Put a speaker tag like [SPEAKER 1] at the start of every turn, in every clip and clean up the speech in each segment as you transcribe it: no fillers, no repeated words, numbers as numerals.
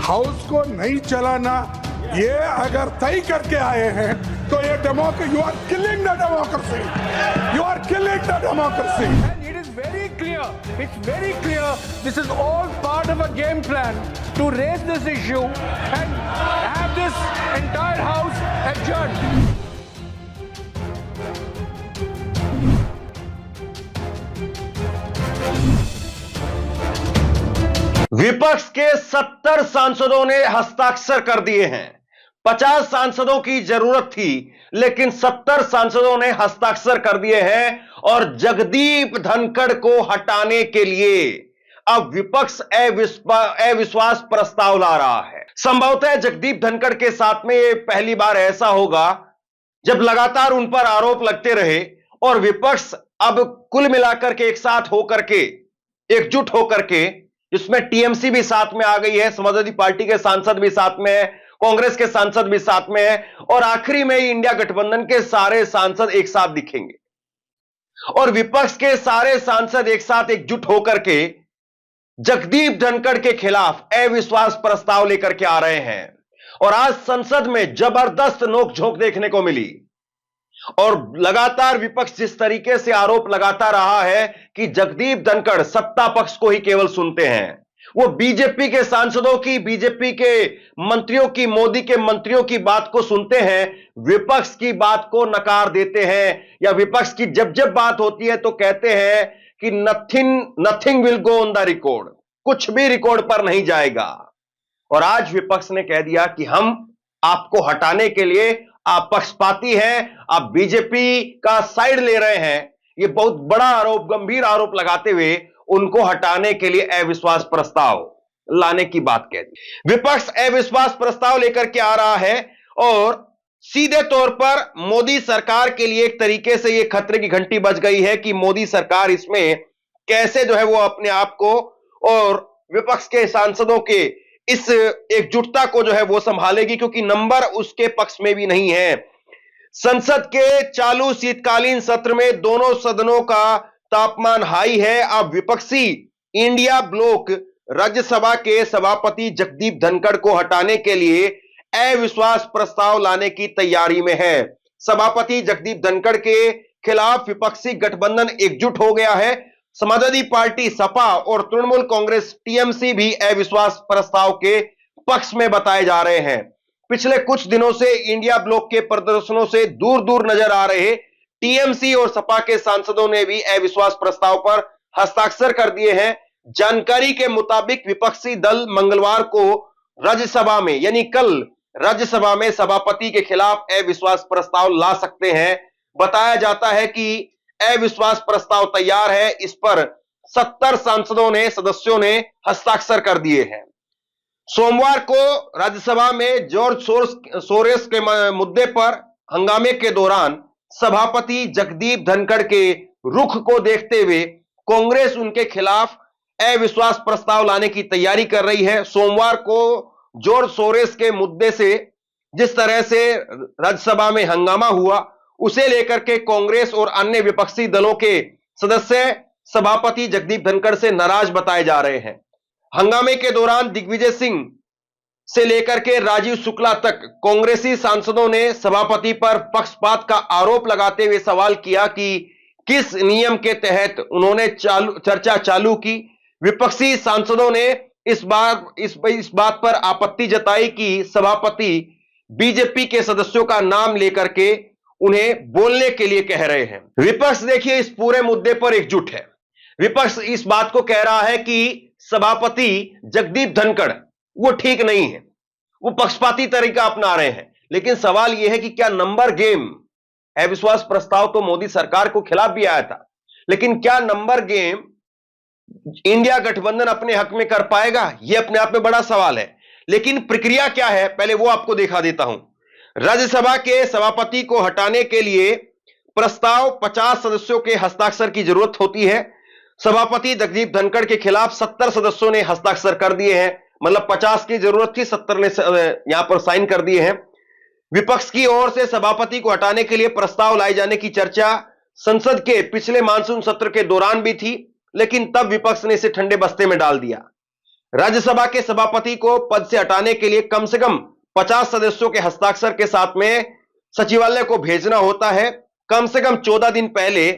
[SPEAKER 1] House को नहीं चलाना, ये अगर तय करके आए हैं तो ये democracy, you are killing the democracy, you are killing the democracy.
[SPEAKER 2] And it is very clear, it's very clear, this is all part of a game plan to raise this issue and have this entire house adjourned.
[SPEAKER 3] विपक्ष के 70 सांसदों ने हस्ताक्षर कर दिए हैं। 50 सांसदों की जरूरत थी, लेकिन 70 सांसदों ने हस्ताक्षर कर दिए हैं और जगदीप धनखड़ को हटाने के लिए अब विपक्ष अविश्वास प्रस्ताव ला रहा है। संभवतः जगदीप धनखड़ के साथ में यह पहली बार ऐसा होगा जब लगातार उन पर आरोप लगते रहे और विपक्ष अब कुल मिलाकर के एक साथ होकर के, एकजुट होकर के, जिसमें टीएमसी भी साथ में आ गई है, समाजवादी पार्टी के सांसद भी साथ में है, कांग्रेस के सांसद भी साथ में है और आखिरी में इंडिया गठबंधन के सारे सांसद एक साथ दिखेंगे और विपक्ष के सारे सांसद एक साथ एकजुट होकर के जगदीप धनखड़ के खिलाफ अविश्वास प्रस्ताव लेकर के आ रहे हैं। और आज संसद में जबरदस्त नोकझोंक देखने को मिली और लगातार विपक्ष जिस तरीके से आरोप लगाता रहा है कि जगदीप धनखड़ सत्ता पक्ष को ही केवल सुनते हैं, वो बीजेपी के सांसदों की, बीजेपी के मंत्रियों की, मोदी के मंत्रियों की बात को सुनते हैं, विपक्ष की बात को नकार देते हैं, या विपक्ष की जब जब बात होती है तो कहते हैं कि nothing will go on the record, कुछ भी रिकॉर्ड पर नहीं जाएगा। और आज विपक्ष ने कह दिया कि हम आपको हटाने के लिए, आप पक्षपाती हैं, आप बीजेपी का साइड ले रहे हैं। यह बहुत बड़ा आरोप, गंभीर आरोप लगाते हुए उनको हटाने के लिए अविश्वास प्रस्ताव लाने की बात कह दी। विपक्ष अविश्वास प्रस्ताव लेकर के आ रहा है और सीधे तौर पर मोदी सरकार के लिए एक तरीके से यह खतरे की घंटी बज गई है कि मोदी सरकार इसमें कैसे जो है वो अपने आप को और विपक्ष के सांसदों के इस एकजुटता को जो है वो संभालेगी, क्योंकि नंबर उसके पक्ष में भी नहीं है। संसद के चालू शीतकालीन सत्र में दोनों सदनों का तापमान हाई है। अब विपक्षी इंडिया ब्लॉक राज्यसभा के सभापति जगदीप धनखड़ को हटाने के लिए अविश्वास प्रस्ताव लाने की तैयारी में है। सभापति जगदीप धनखड़ के खिलाफ विपक्षी गठबंधन एकजुट हो गया है। समाजवादी पार्टी सपा और तृणमूल कांग्रेस टीएमसी भी अविश्वास प्रस्ताव के पक्ष में बताए जा रहे हैं। पिछले कुछ दिनों से इंडिया ब्लॉक के प्रदर्शनों से दूर दूर नजर आ रहे टीएमसी और सपा के सांसदों ने भी अविश्वास प्रस्ताव पर हस्ताक्षर कर दिए हैं। जानकारी के मुताबिक विपक्षी दल मंगलवार को राज्यसभा में, यानी कल राज्यसभा में सभापति के खिलाफ अविश्वास प्रस्ताव ला सकते हैं। बताया जाता है कि अविश्वास प्रस्ताव तैयार है, इस पर 70 सदस्यों ने हस्ताक्षर कर दिए हैं। सोमवार को राज्यसभा में जॉर्ज सोरेस के मुद्दे पर हंगामे के दौरान सभापति जगदीप धनखड़ के रुख को देखते हुए कांग्रेस उनके खिलाफ अविश्वास प्रस्ताव लाने की तैयारी कर रही है। सोमवार को जॉर्ज सोरेस के मुद्दे से जिस तरह से राज्यसभा में हंगामा हुआ, उसे लेकर के कांग्रेस और अन्य विपक्षी दलों के सदस्य सभापति जगदीप धनखड़ से नाराज बताए जा रहे हैं। हंगामे के दौरान दिग्विजय सिंह से लेकर के राजीव शुक्ला तक कांग्रेसी सांसदों ने सभापति पर पक्षपात का आरोप लगाते हुए सवाल किया कि किस नियम के तहत उन्होंने चर्चा चालू की। विपक्षी सांसदों ने इस बात पर आपत्ति जताई कि सभापति बीजेपी के सदस्यों का नाम लेकर के उन्हें बोलने के लिए कह रहे हैं। विपक्ष देखिए इस पूरे मुद्दे पर एकजुट है। विपक्ष इस बात को कह रहा है कि सभापति जगदीप धनखड़ वो ठीक नहीं है, वो पक्षपाती तरीका अपना रहे हैं। लेकिन सवाल यह है कि क्या नंबर गेम, अविश्वास प्रस्ताव तो मोदी सरकार को खिलाफ भी आया था, लेकिन क्या नंबर गेम इंडिया गठबंधन अपने हक में कर पाएगा? यह अपने आप में बड़ा सवाल है। लेकिन प्रक्रिया क्या है, पहले वो आपको दिखा देता हूं। राज्यसभा के सभापति को हटाने के लिए प्रस्ताव 50 सदस्यों के हस्ताक्षर की जरूरत होती है। सभापति जगदीप धनखड़ के खिलाफ 70 सदस्यों ने हस्ताक्षर कर दिए हैं, मतलब 50 की जरूरत थी, 70 ने यहां पर साइन कर दिए हैं। विपक्ष की ओर से सभापति को हटाने के लिए प्रस्ताव लाए जाने की चर्चा संसद के पिछले मानसून सत्र के दौरान भी थी, लेकिन तब विपक्ष ने इसे ठंडे बस्ते में डाल दिया। राज्यसभा के सभापति को पद से हटाने के लिए कम से कम 50 सदस्यों के हस्ताक्षर के साथ में सचिवालय को भेजना होता है। कम से कम 14 दिन पहले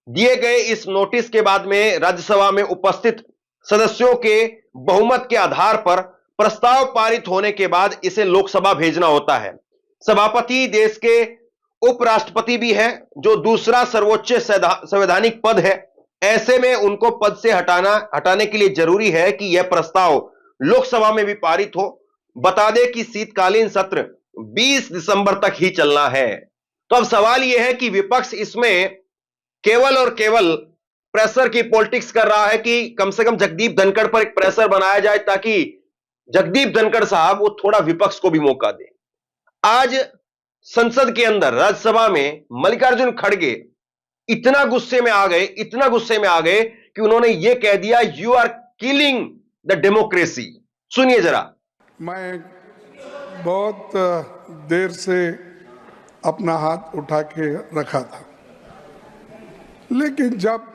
[SPEAKER 3] दिए गए इस नोटिस के बाद में राज्यसभा में उपस्थित सदस्यों के बहुमत के आधार पर प्रस्ताव पारित होने के बाद इसे लोकसभा भेजना होता है। सभापति देश के उपराष्ट्रपति भी है, जो दूसरा सर्वोच्च संवैधानिक पद है। ऐसे में उनको पद से हटाने के लिए जरूरी है कि यह प्रस्ताव लोकसभा में भी पारित हो। बता दें कि शीतकालीन सत्र 20 दिसंबर तक ही चलना है। तो अब सवाल यह है कि विपक्ष इसमें केवल और केवल प्रेशर की पॉलिटिक्स कर रहा है कि कम से कम जगदीप धनखड़ पर एक प्रेशर बनाया जाए, ताकि जगदीप धनखड़ साहब वो थोड़ा विपक्ष को भी मौका दे। आज संसद के अंदर राज्यसभा में मल्लिकार्जुन खड़गे इतना गुस्से में आ गए कि उन्होंने यह कह दिया, you are killing the democracy. सुनिए जरा।
[SPEAKER 1] मैं बहुत देर से अपना हाथ उठा के रखा था, लेकिन जब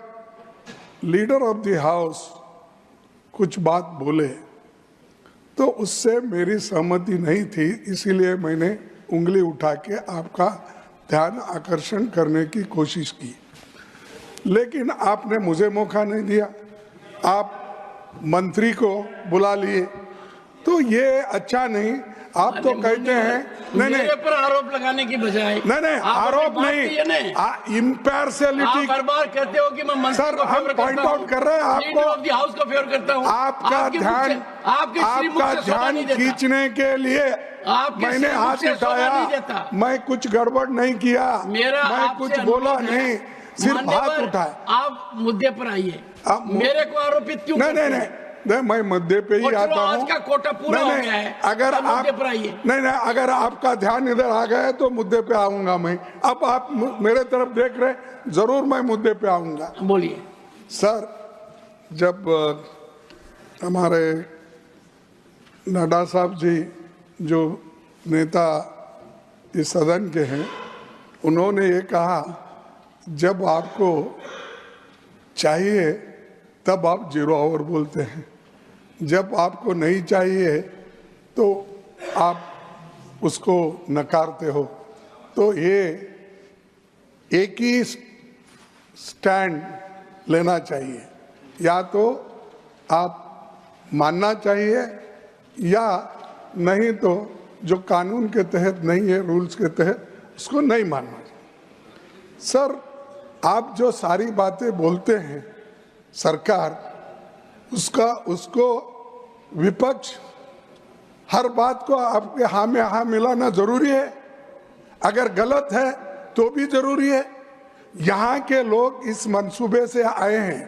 [SPEAKER 1] लीडर ऑफ द हाउस कुछ बात बोले तो उससे मेरी सहमति नहीं थी, इसीलिए मैंने उंगली उठा के आपका ध्यान आकर्षण करने की कोशिश की, लेकिन आपने मुझे मौका नहीं दिया। आप मंत्री को बुला लिए, तो ये अच्छा नहीं। आप तो कहते हैं
[SPEAKER 4] मेरे पर आरोप लगाने की बजाय
[SPEAKER 1] नहीं आरोप नहीं, इम्पार्शियलिटी
[SPEAKER 4] बार बार कहते हो कि मैं मंत्री
[SPEAKER 1] सर
[SPEAKER 4] को
[SPEAKER 1] हम
[SPEAKER 4] फेवर
[SPEAKER 1] पॉइंट
[SPEAKER 4] करता
[SPEAKER 1] आउट कर रहे हैं आपको,
[SPEAKER 4] हाउस को फेवर करता हूं।
[SPEAKER 1] आपका ध्यान खींचने के लिए मैंने हाथ उठाया। मैं कुछ गड़बड़ नहीं किया, मैं कुछ बोला नहीं, सिर्फ हाथ उठाया।
[SPEAKER 4] आप मुद्दे पर आइए, मेरे को आरोपित क्यों?
[SPEAKER 1] नहीं, मैं मुद्दे पे ही आता हूँ।
[SPEAKER 4] आज का कोटा पूरा हो गया है,
[SPEAKER 1] अगर आप नहीं अगर आपका ध्यान इधर आ गया तो मुद्दे पे आऊंगा मैं। अब आप मेरे तरफ देख रहे, जरूर मैं मुद्दे पे आऊंगा।
[SPEAKER 4] बोलिए
[SPEAKER 1] सर। जब हमारे नड्डा साहब जी जो नेता इस सदन के हैं, उन्होंने ये कहा, जब आपको चाहिए तब आप 0 आवर बोलते हैं, जब आपको नहीं चाहिए तो आप उसको नकारते हो। तो ये एक ही स्टैंड लेना चाहिए, या तो आप मानना चाहिए या नहीं तो जो कानून के तहत नहीं है, रूल्स के तहत, उसको नहीं मानना चाहिए। सर, आप जो सारी बातें बोलते हैं सरकार, उसको विपक्ष हर बात को आपके हाँ में हाँ मिलाना जरूरी है। अगर गलत है तो भी जरूरी है। यहाँ के लोग इस मंसूबे से आए हैं,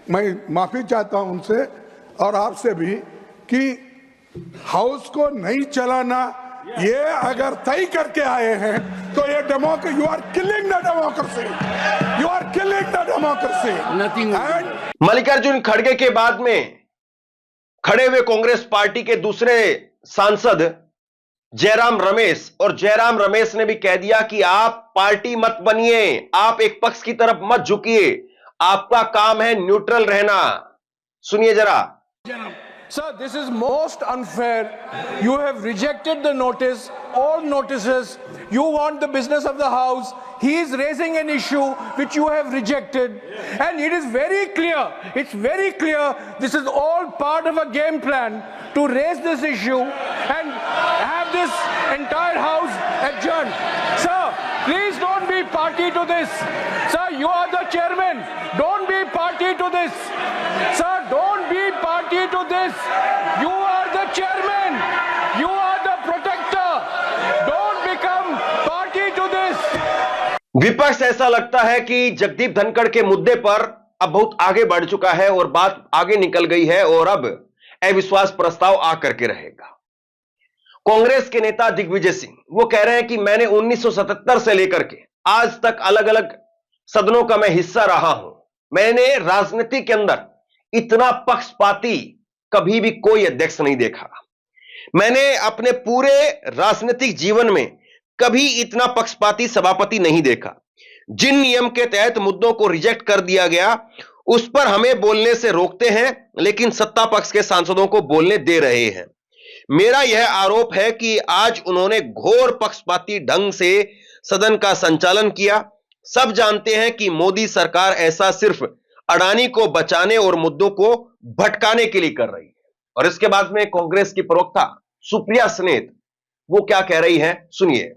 [SPEAKER 1] मैं माफी चाहता हूं उनसे और आपसे भी, कि हाउस को नहीं चलाना ये अगर तय करके आए हैं तो ये democracy, you are killing the democracy, you are killing the democracy.
[SPEAKER 3] Mallikarjun खड़गे के बाद में खड़े हुए कांग्रेस पार्टी के दूसरे सांसद जयराम रमेश, और जयराम रमेश ने भी कह दिया कि आप पार्टी मत बनिए, आप एक पक्ष की तरफ मत झुकिए, आपका काम है न्यूट्रल रहना। सुनिए जरा।
[SPEAKER 2] Sir, this is most unfair. You have rejected the notice, all notices. You want the business of the house. He is raising an issue which you have rejected. And it is very clear, it's very clear, this is all part of a game plan to raise this issue and have this entire house adjourned. Sir, please don't be party to this. Sir, you are the chairman. Don't be party to this. Sir, don't be party to this. You are the chairman. You are the protector. Don't become party to this.
[SPEAKER 3] विपक्ष ऐसा लगता है कि जगदीप धनखड़ के मुद्दे पर अब बहुत आगे बढ़ चुका है और बात आगे निकल गई है और अब अविश्वास प्रस्ताव आकर के रहेगा। कांग्रेस के नेता दिग्विजय सिंह वो कह रहे हैं कि मैंने 1977 से लेकर के आज तक अलग अलग सदनों का मैं हिस्सा रहा हूं। मैंने राजनीति के अंदर इतना पक्षपाती कभी भी कोई अध्यक्ष नहीं देखा। मैंने अपने पूरे राजनीतिक जीवन में कभी इतना पक्षपाती सभापति नहीं देखा। जिन नियम के तहत मुद्दों को रिजेक्ट कर दिया गया उस पर हमें बोलने से रोकते हैं, लेकिन सत्ता पक्ष के सांसदों को बोलने दे रहे हैं। मेरा यह आरोप है कि आज उन्होंने घोर पक्षपाती ढंग से सदन का संचालन किया। सब जानते हैं कि मोदी सरकार ऐसा सिर्फ अडानी को बचाने और मुद्दों को भटकाने के लिए कर रही है। और इसके बाद में कांग्रेस की प्रवक्ता सुप्रिया स्नेत वो क्या कह रही है, सुनिए।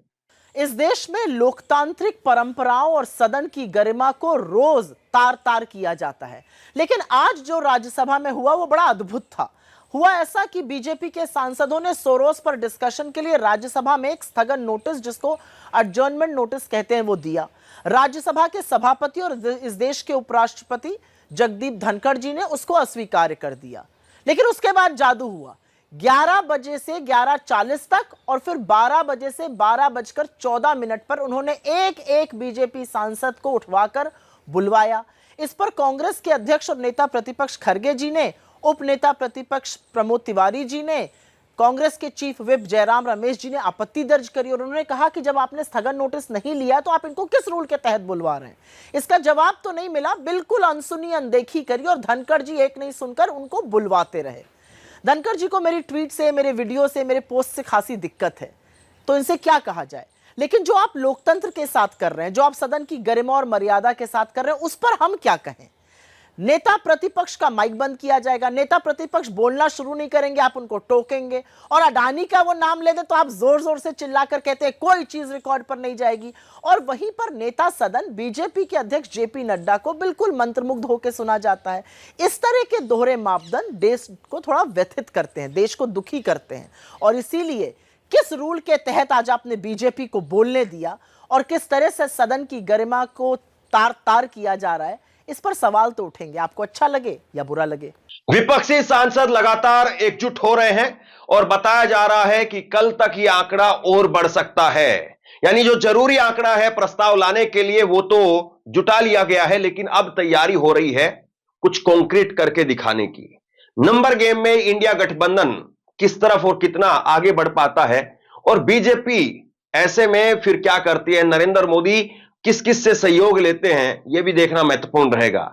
[SPEAKER 5] इस देश में लोकतांत्रिक परंपराओं और सदन की गरिमा को रोज तार तार किया जाता है, लेकिन आज जो राज्यसभा में हुआ वो बड़ा अद्भुत था। हुआ ऐसा कि बीजेपी के सांसदों ने सोरोस पर डिस्कशन के लिए राज्यसभा में एक स्थगन नोटिस, जिसको एडजर्नमेंट नोटिस कहते हैं, वो दिया। राज्यसभा के सभापति और इस देश के उपराष्ट्रपति जगदीप धनखड़ जी ने उसको अस्वीकार कर दिया। लेकिन उसके बाद जादू हुआ। 11 बजे से 11:40 तक और फिर 12 बजे से 12:14 पर उन्होंने एक एक बीजेपी सांसद को उठवाकर बुलवाया। इस पर कांग्रेस के अध्यक्ष और नेता प्रतिपक्ष खरगे जी ने, उप नेता प्रतिपक्ष प्रमोद तिवारी जी ने, कांग्रेस के चीफ विप जयराम रमेश जी ने आपत्ति दर्ज करी और उन्होंने कहा कि जब आपने स्थगन नोटिस नहीं लिया तो आप इनको किस रूल के तहत बुलवा रहे हैं। इसका जवाब तो नहीं मिला, बिल्कुल अनसुनी अनदेखी करी और धनखड़ जी एक नहीं सुनकर उनको बुलवाते रहे। धनखड़ जी को मेरी ट्वीट से, मेरे वीडियो से, मेरे पोस्ट से खासी दिक्कत है, तो इनसे क्या कहा जाए। लेकिन जो आप लोकतंत्र के साथ कर रहे हैं, जो आप सदन की गरिमा और मर्यादा के साथ कर रहे हैं, उस पर हम क्या कहें। नेता प्रतिपक्ष का माइक बंद किया जाएगा, नेता प्रतिपक्ष बोलना शुरू नहीं करेंगे, आप उनको टोकेंगे, और अडानी का वो नाम ले दे तो आप जोर जोर से चिल्लाकर कहते हैं कोई चीज रिकॉर्ड पर नहीं जाएगी। और वहीं पर नेता सदन बीजेपी के अध्यक्ष जेपी नड्डा को बिल्कुल मंत्रमुग्ध होकर सुना जाता है। इस तरह के दोहरे मापदंड देश को थोड़ा व्यथित करते हैं, देश को दुखी करते हैं। और इसीलिए किस रूल के तहत आज आपने बीजेपी को बोलने दिया और किस तरह से सदन की गरिमा को तार तार किया जा रहा है, इस पर सवाल तो उठेंगे, आपको अच्छा लगे या बुरा लगे।
[SPEAKER 3] विपक्षी सांसद लगातार एकजुट हो रहे हैं और बताया जा रहा है कि कल तक ये आंकड़ा और बढ़ सकता है। यानी जो जरूरी आंकड़ा है प्रस्ताव लाने के लिए वो तो जुटा लिया गया है, लेकिन अब तैयारी हो रही है कुछ कॉन्क्रीट करके दिखाने की। नंबर गेम में इंडिया गठबंधन किस तरफ और कितना आगे बढ़ पाता है और बीजेपी ऐसे में फिर क्या करती है, नरेंद्र मोदी किस किस से सहयोग लेते हैं, यह भी देखना महत्वपूर्ण रहेगा।